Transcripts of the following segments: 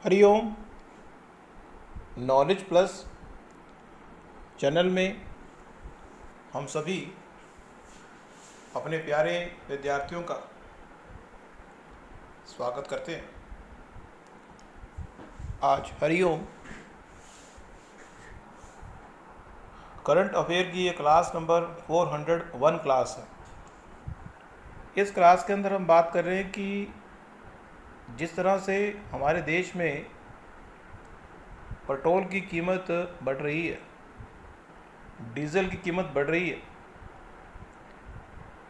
Hariom. Knowledge plus channel में हम सभी अपने प्यारे विद्यार्थियों का स्वागत करते हैं। आज हरिओम करंट अफेयर की ये क्लास नंबर 401 क्लास है। इस क्लास के अंदर हम बात कर रहे हैं कि जिस तरह से हमारे देश में पेट्रोल की कीमत बढ़ रही है, डीजल की कीमत बढ़ रही है,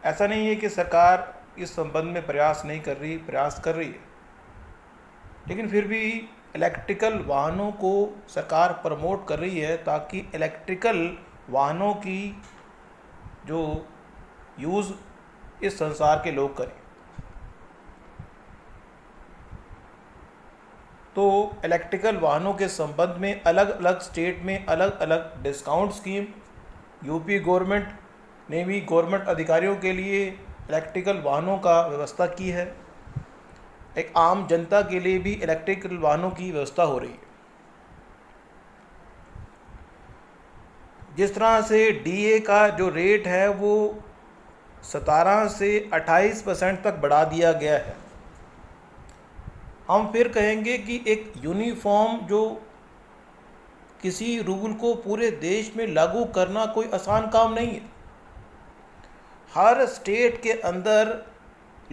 ऐसा नहीं है कि सरकार इस संबंध में प्रयास कर रही है, लेकिन फिर भी इलेक्ट्रिकल वाहनों को सरकार प्रमोट कर रही है ताकि इलेक्ट्रिकल वाहनों की जो यूज़ इस संसार के लोग करें। तो इलेक्ट्रिकल वाहनों के संबंध में अलग अलग स्टेट में अलग अलग डिस्काउंट स्कीम यूपी गवर्नमेंट ने भी गवर्नमेंट अधिकारियों के लिए इलेक्ट्रिकल वाहनों का व्यवस्था की है। एक आम जनता के लिए भी इलेक्ट्रिकल वाहनों की व्यवस्था हो रही है। जिस तरह से डीए का जो रेट है वो 17 से 28% तक बढ़ा दिया गया है। हम फिर कहेंगे कि एक यूनिफॉर्म जो किसी रूल को पूरे देश में लागू करना कोई आसान काम नहीं है। हर स्टेट के अंदर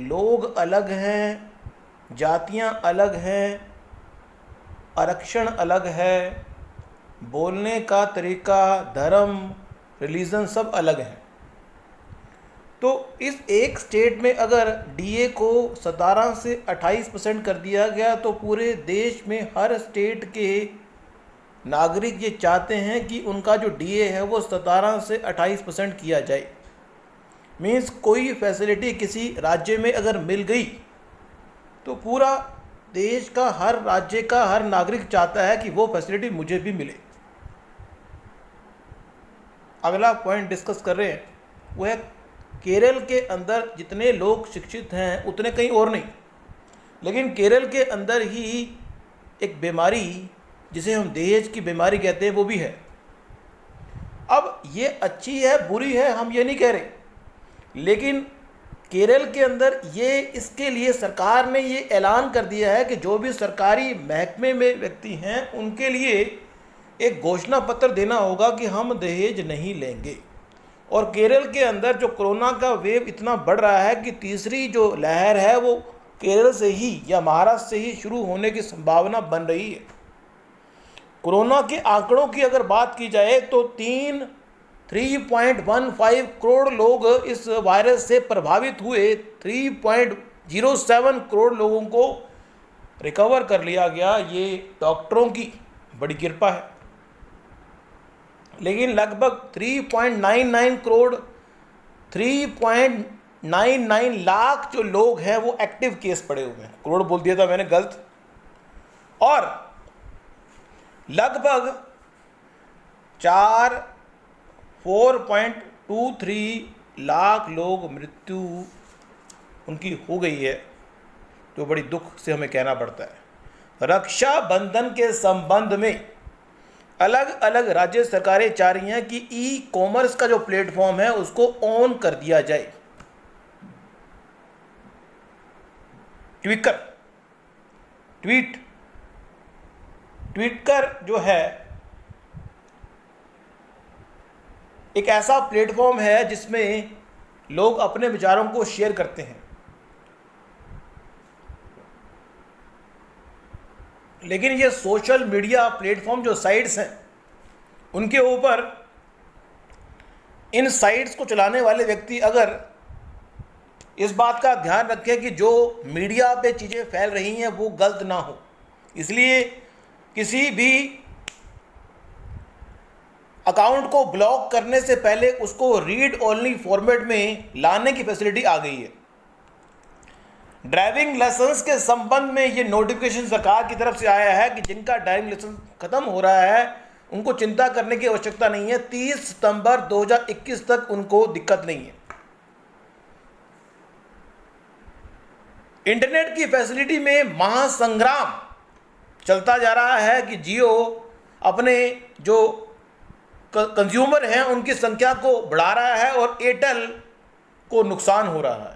लोग अलग हैं, जातियां अलग हैं, आरक्षण अलग है, बोलने का तरीका, धर्म, रिलीजन सब अलग हैं। तो इस एक स्टेट में अगर डीए को 17 से 28% कर दिया गया तो पूरे देश में हर स्टेट के नागरिक ये चाहते हैं कि उनका जो डीए है वो 17 से 28% किया जाए। मीन्स कोई फैसिलिटी किसी राज्य में अगर मिल गई तो पूरा देश का हर राज्य का हर नागरिक चाहता है कि वो फैसिलिटी मुझे भी मिले। अगला पॉइंट डिस्कस कर रहे हैं वो है केरल के अंदर जितने लोग शिक्षित हैं उतने कहीं और नहीं, लेकिन केरल के अंदर ही एक बीमारी जिसे हम दहेज की बीमारी कहते हैं वो भी है। अब ये अच्छी है बुरी है हम ये नहीं कह रहे, लेकिन केरल के अंदर ये इसके लिए सरकार ने ये ऐलान कर दिया है कि जो भी सरकारी महकमे में व्यक्ति हैं उनके लिए एक घोषणा पत्र देना होगा कि हम दहेज नहीं लेंगे। और केरल के अंदर जो कोरोना का वेव इतना बढ़ रहा है कि तीसरी जो लहर है वो केरल से ही या महाराष्ट्र से ही शुरू होने की संभावना बन रही है। कोरोना के आंकड़ों की अगर बात की जाए तो 3.15 करोड़ लोग इस वायरस से प्रभावित हुए, 3.07 करोड़ लोगों को रिकवर कर लिया गया। ये डॉक्टरों की बड़ी कृपा है। लेकिन लगभग 3.99 करोड़ 3.99 लाख जो लोग हैं वो एक्टिव केस पड़े हुए हैं। करोड़ बोल दिया था मैंने गलत। और लगभग 4.23 लाख लोग मृत्यु उनकी हो गई है, तो बड़ी दुख से हमें कहना पड़ता है। रक्षाबंधन के संबंध में अलग अलग राज्य सरकारें चाह रही हैं कि ई कॉमर्स का जो प्लेटफॉर्म है उसको ऑन कर दिया जाए। ट्वीटर जो है एक ऐसा प्लेटफॉर्म है जिसमें लोग अपने विचारों को शेयर करते हैं, लेकिन ये सोशल मीडिया प्लेटफॉर्म जो साइट्स हैं उनके ऊपर इन साइट्स को चलाने वाले व्यक्ति अगर इस बात का ध्यान रखें कि जो मीडिया पे चीज़ें फैल रही हैं वो गलत ना हो, इसलिए किसी भी अकाउंट को ब्लॉक करने से पहले उसको रीड ओनली फॉर्मेट में लाने की फैसिलिटी आ गई है। ड्राइविंग लाइसेंस के संबंध में ये नोटिफिकेशन सरकार की तरफ से आया है कि जिनका ड्राइविंग लाइसेंस खत्म हो रहा है उनको चिंता करने की आवश्यकता नहीं है। 30 सितंबर 2021 तक उनको दिक्कत नहीं है। इंटरनेट की फैसिलिटी में महासंग्राम चलता जा रहा है कि जियो अपने जो कंज्यूमर हैं उनकी संख्या को बढ़ा रहा है और एयरटेल को नुकसान हो रहा है।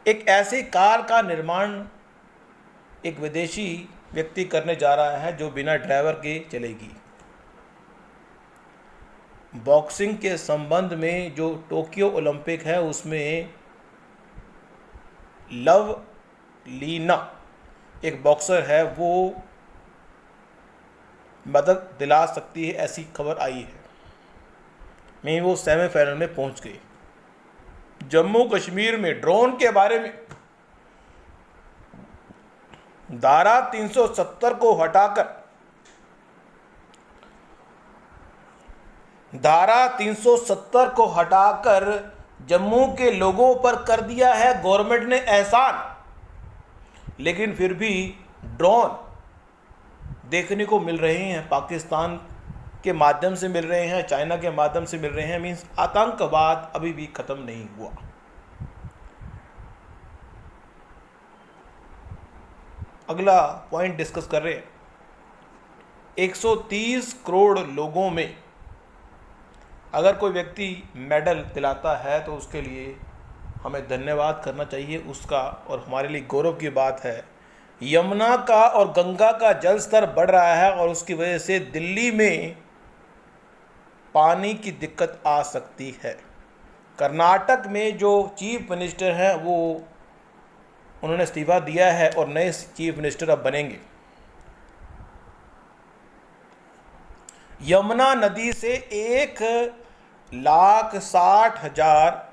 एक ऐसी कार का निर्माण एक विदेशी व्यक्ति करने जा रहा है जो बिना ड्राइवर के चलेगी। बॉक्सिंग के संबंध में जो टोक्यो ओलंपिक है उसमें लव लीना एक बॉक्सर है, वो मदद दिला सकती है, ऐसी खबर आई है। मैं वो सेमीफाइनल में पहुंच गई। जम्मू कश्मीर में ड्रोन के बारे में धारा 370 को हटाकर जम्मू के लोगों पर कर दिया है गवर्नमेंट ने एहसान, लेकिन फिर भी ड्रोन देखने को मिल रहे हैं, पाकिस्तान के माध्यम से मिल रहे हैं, चाइना के माध्यम से मिल रहे हैं। मीन्स आतंकवाद अभी भी खत्म नहीं हुआ। अगला पॉइंट डिस्कस कर रहे हैं। 130 करोड़ लोगों में अगर कोई व्यक्ति मेडल दिलाता है तो उसके लिए हमें धन्यवाद करना चाहिए उसका, और हमारे लिए गौरव की बात है। यमुना का और गंगा का जल स्तर बढ़ रहा है और उसकी वजह से दिल्ली में पानी की दिक्कत आ सकती है। कर्नाटक में जो चीफ मिनिस्टर हैं वो उन्होंने इस्तीफा दिया है और नए चीफ मिनिस्टर अब बनेंगे। यमुना नदी से 1,60,000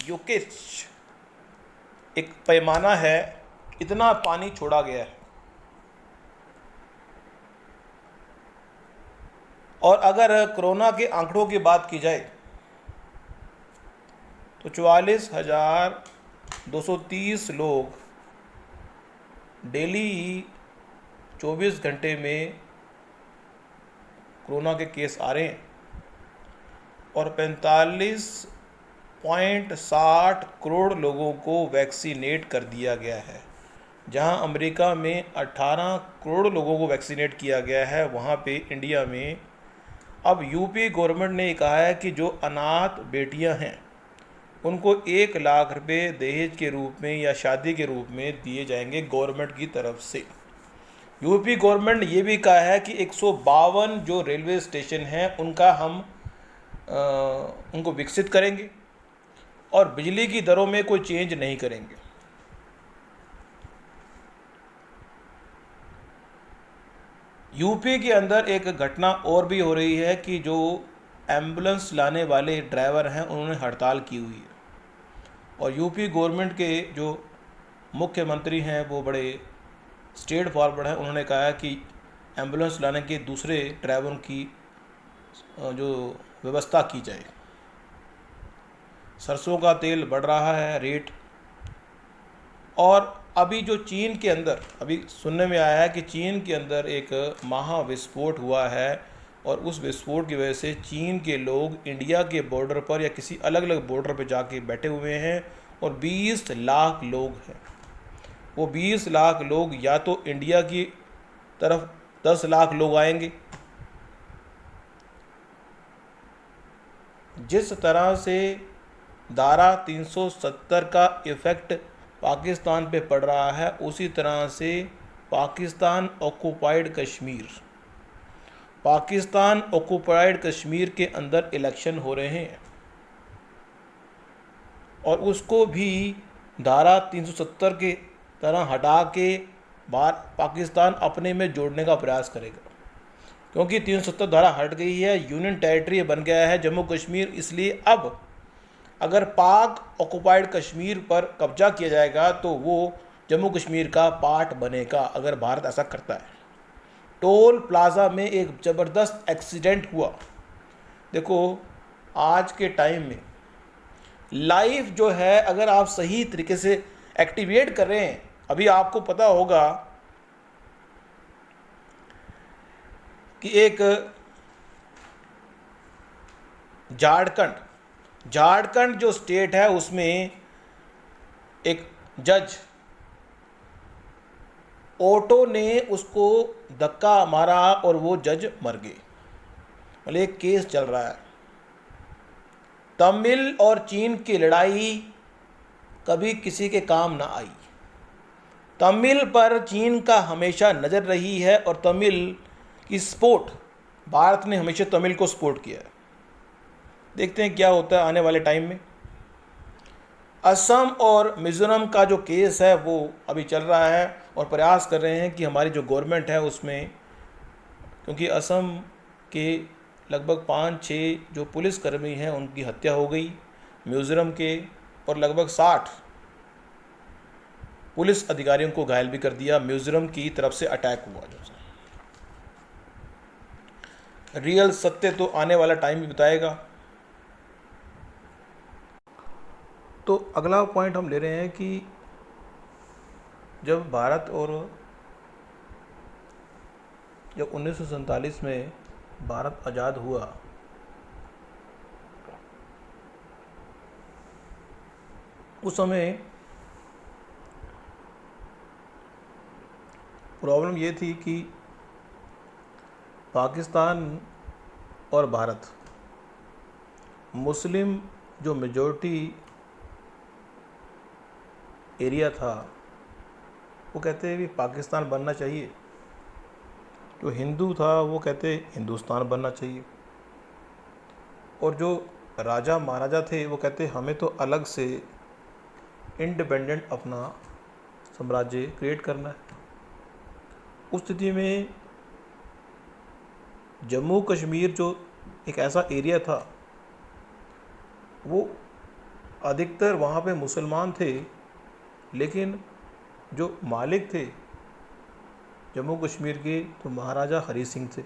यूकेच एक पैमाना है, इतना पानी छोड़ा गया है। और अगर कोरोना के आंकड़ों की बात की जाए तो 44,230 लोग डेली 24 घंटे में कोरोना के केस आ रहे हैं और 45.60 करोड़ लोगों को वैक्सीनेट कर दिया गया है। जहां अमेरिका में 18 करोड़ लोगों को वैक्सीनेट किया गया है, वहां पे इंडिया में अब यूपी गवर्नमेंट ने कहा है कि जो अनाथ बेटियां हैं उनको 1 लाख रुपए दहेज के रूप में या शादी के रूप में दिए जाएंगे गवर्नमेंट की तरफ से। यूपी गवर्नमेंट ने ये भी कहा है कि 152 जो रेलवे स्टेशन हैं उनका हम उनको विकसित करेंगे और बिजली की दरों में कोई चेंज नहीं करेंगे। यूपी के अंदर एक घटना और भी हो रही है कि जो एम्बुलेंस लाने वाले ड्राइवर हैं उन्होंने हड़ताल की हुई है और यूपी गवर्नमेंट के जो मुख्यमंत्री हैं वो बड़े स्ट्रेट फॉरवर्ड हैं। उन्होंने कहा है कि एम्बुलेंस लाने के दूसरे ड्राइवरों की जो व्यवस्था की जाए। सरसों का तेल बढ़ रहा है रेट, और अभी जो चीन के अंदर अभी सुनने में आया है कि चीन के अंदर एक महाविस्फोट हुआ है और उस विस्फोट की वजह से चीन के लोग इंडिया के बॉर्डर पर या किसी अलग अलग बॉर्डर पर जाके बैठे हुए हैं और 20 लाख लोग हैं। वो 20 लाख लोग या तो इंडिया की तरफ 10 लाख लोग आएंगे। जिस तरह से धारा 370 का इफ़ेक्ट पाकिस्तान पे पड़ रहा है उसी तरह से पाकिस्तान ऑक्युपाइड कश्मीर के अंदर इलेक्शन हो रहे हैं और उसको भी धारा 370 के तरह हटा के बाहर पाकिस्तान अपने में जोड़ने का प्रयास करेगा, क्योंकि 370 धारा हट गई है, यूनियन टेरिटरी बन गया है जम्मू कश्मीर। इसलिए अब अगर पाक ऑक्युपाइड कश्मीर पर कब्जा किया जाएगा तो वो जम्मू कश्मीर का पार्ट बनेगा अगर भारत ऐसा करता है। टोल प्लाज़ा में एक ज़बरदस्त एक्सीडेंट हुआ। देखो आज के टाइम में लाइफ जो है अगर आप सही तरीके से एक्टिवेट कर रहे हैं, अभी आपको पता होगा कि एक झारखंड जो स्टेट है उसमें एक जज ऑटो ने उसको धक्का मारा और वो जज मर गए। मतलब एक केस चल रहा है। तमिल और चीन की लड़ाई कभी किसी के काम ना आई। तमिल पर चीन का हमेशा नज़र रही है और तमिल की सपोर्ट भारत ने हमेशा तमिल को सपोर्ट किया है। देखते हैं क्या होता है आने वाले टाइम में। असम और मिज़ोरम का जो केस है वो अभी चल रहा है और प्रयास कर रहे हैं कि हमारी जो गवर्नमेंट है उसमें, क्योंकि असम के लगभग 5-6 जो पुलिसकर्मी हैं उनकी हत्या हो गई, मिज़ोरम के, और लगभग 60 पुलिस अधिकारियों को घायल भी कर दिया। मिज़ोरम की तरफ से अटैक हुआ। जो रियल सत्य तो आने वाला टाइम भी बताएगा। तो अगला पॉइंट हम ले रहे हैं कि जब 1947 में भारत आज़ाद हुआ, उस समय प्रॉब्लम ये थी कि पाकिस्तान और भारत, मुस्लिम जो मेजॉरिटी एरिया था वो कहते हैं भी पाकिस्तान बनना चाहिए, जो हिंदू था वो कहते हिंदुस्तान बनना चाहिए, और जो राजा महाराजा थे वो कहते हमें तो अलग से इंडिपेंडेंट अपना साम्राज्य क्रिएट करना है। उस स्थिति में जम्मू कश्मीर जो एक ऐसा एरिया था, वो अधिकतर वहाँ पे मुसलमान थे, लेकिन जो मालिक थे जम्मू कश्मीर के तो महाराजा हरी सिंह थे।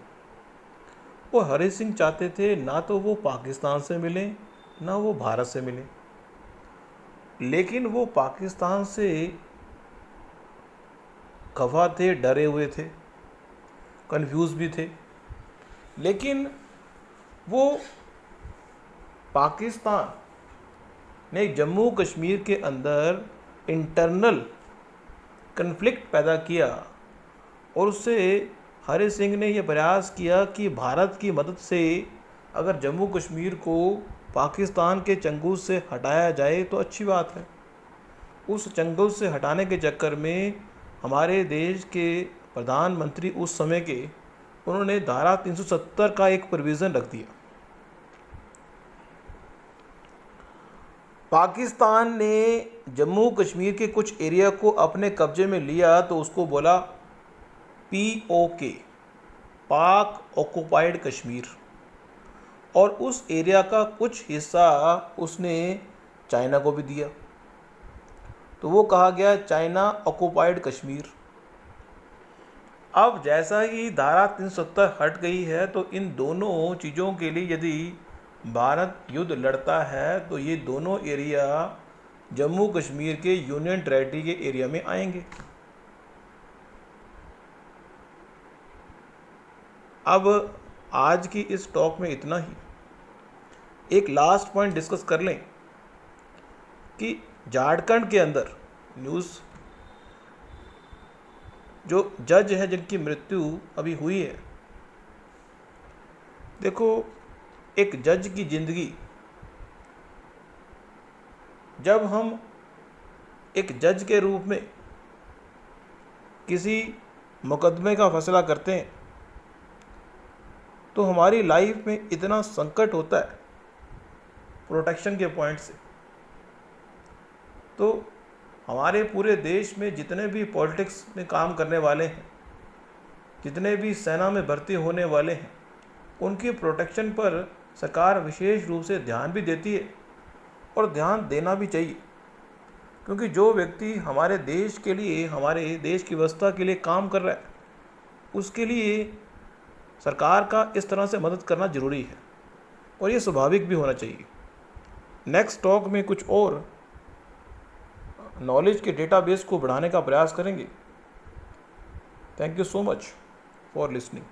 वो हरी सिंह चाहते थे ना तो वो पाकिस्तान से मिले ना वो भारत से मिले, लेकिन वो पाकिस्तान से खफा थे, डरे हुए थे, कंफ्यूज भी थे। लेकिन वो पाकिस्तान ने जम्मू कश्मीर के अंदर इंटरनल कन्फ्लिक्ट पैदा किया और उससे हरि सिंह ने यह प्रयास किया कि भारत की मदद से अगर जम्मू कश्मीर को पाकिस्तान के चंगुल से हटाया जाए तो अच्छी बात है। उस चंगुल से हटाने के चक्कर में हमारे देश के प्रधानमंत्री उस समय के, उन्होंने धारा 370 का एक प्रोविज़न रख दिया। पाकिस्तान ने जम्मू कश्मीर के कुछ एरिया को अपने कब्जे में लिया तो उसको बोला POK, पाक ऑक्युपाइड कश्मीर, और उस एरिया का कुछ हिस्सा उसने चाइना को भी दिया, तो वो कहा गया चाइना ऑक्युपाइड कश्मीर। अब जैसा ही धारा 370 हट गई है तो इन दोनों चीज़ों के लिए यदि भारत युद्ध लड़ता है तो ये दोनों एरिया जम्मू कश्मीर के यूनियन टेरिटरी के एरिया में आएंगे। अब आज की इस टॉक में इतना ही। एक लास्ट पॉइंट डिस्कस कर लें कि झारखंड के अंदर न्यूज़, जो जज है जिनकी मृत्यु अभी हुई है, देखो एक जज की ज़िंदगी, जब हम एक जज के रूप में किसी मुकदमे का फैसला करते हैं तो हमारी लाइफ में इतना संकट होता है प्रोटेक्शन के पॉइंट से। तो हमारे पूरे देश में जितने भी पॉलिटिक्स में काम करने वाले हैं, जितने भी सेना में भर्ती होने वाले हैं, उनकी प्रोटेक्शन पर सरकार विशेष रूप से ध्यान भी देती है और ध्यान देना भी चाहिए, क्योंकि जो व्यक्ति हमारे देश के लिए, हमारे देश की व्यवस्था के लिए काम कर रहा है, उसके लिए सरकार का इस तरह से मदद करना ज़रूरी है और ये स्वाभाविक भी होना चाहिए। नेक्स्ट टॉक में कुछ और नॉलेज के डेटाबेस को बढ़ाने का प्रयास करेंगे। Thank you so much for listening.